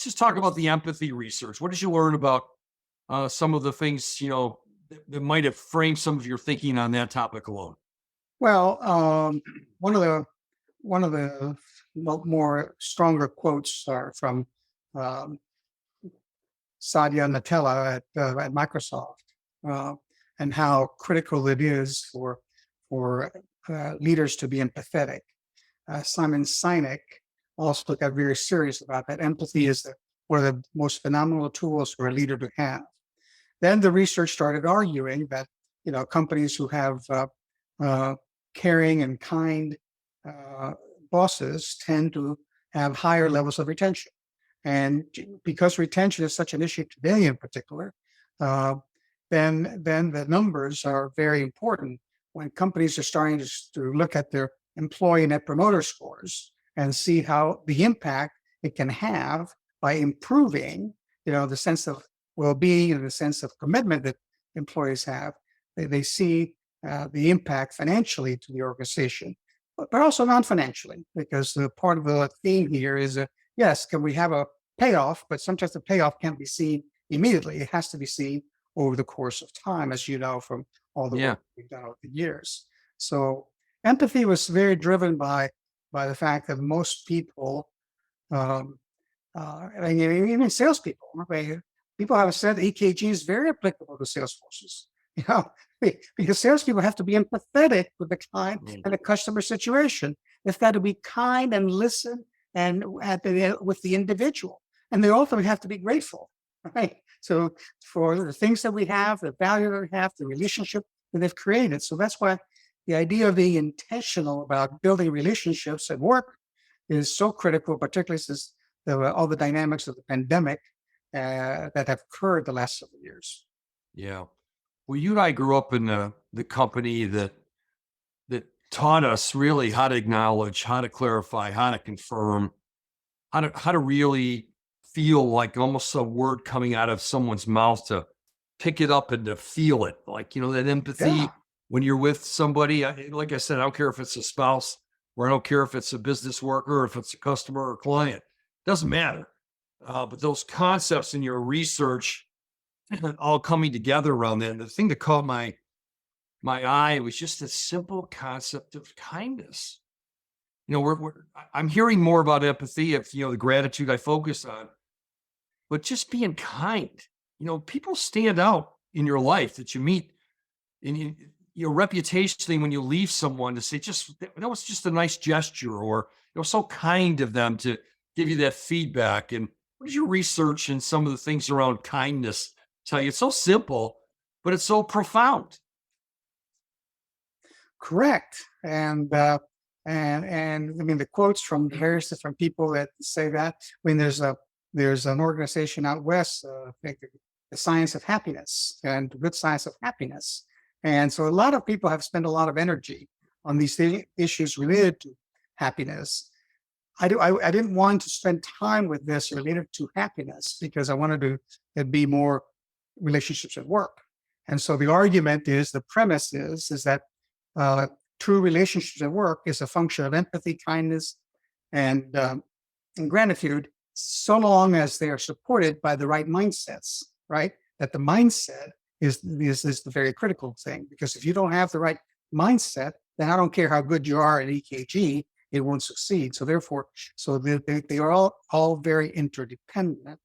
just talk about the empathy research. What did you learn about some of the things, that might have framed some of your thinking on that topic alone? Well, one of the more stronger quotes are from um, Satya Nadella at Microsoft, uh, and how critical it is for leaders to be empathetic. Simon Sinek also got very serious about that. Empathy is one of the most phenomenal tools for a leader to have. Then the research started arguing that companies who have uh, caring and kind uh, bosses tend to have higher levels of retention. And because retention is such an issue today, in particular, uh, then the numbers are very important when companies are starting to look at their employee net promoter scores and see how the impact it can have by improving, the sense of well-being and the sense of commitment that employees have. They see the impact financially to the organization, but also non-financially, because the part of the theme here is, yes, can we have a payoff? But sometimes the payoff can't be seen immediately. It has to be seen over the course of time, as you know from all the Yeah. work we've done over the years. So empathy was very driven by the fact that most people, um, and even salespeople, okay, people have said EKG is very applicable to sales forces. Because salespeople have to be empathetic with the client Mm. and the customer situation. They've got to be kind and listen and with the individual, and they ultimately have to be grateful, right? So for the things that we have, the value that we have, the relationship that they've created. So that's why the idea of being intentional about building relationships at work is so critical, particularly since there were all the dynamics of the pandemic that have occurred the last several years. Yeah. Well, you and I grew up in the company that taught us really how to acknowledge, how to clarify, how to confirm, how to really feel like almost a word coming out of someone's mouth, to pick it up and to feel it. Like, that Yeah, empathy when you're with somebody. Like I said, I don't care if it's a spouse, or I don't care if it's a business worker, or if it's a customer or client. Doesn't matter. But those concepts in your research all coming together around that. And the thing that caught my eye was just a simple concept of kindness. I'm hearing more about empathy, if the gratitude I focus on, but just being kind. People stand out in your life that you meet, and your reputationally when you leave someone, to say, just that was just a nice gesture, or it was so kind of them to give you that feedback. And what did your research and some of the things around kindness tell you? It's so simple, but it's so profound. correct. And I mean the quotes from various different people that say that. I mean, there's an organization out west, I think the Science of Happiness and Good Science of Happiness, and so a lot of people have spent a lot of energy on these issues related to happiness. I didn't want to spend time with this related to happiness because I wanted to it be more relationships at work. And so the argument is, the premise is that uh, true relationships at work is a function of empathy, kindness, and and gratitude, so long as they are supported by the right mindsets. Right, that the mindset is the very critical thing, because if you don't have the right mindset, then I don't care how good you are at EKG, it won't succeed. So therefore, they are all very interdependent.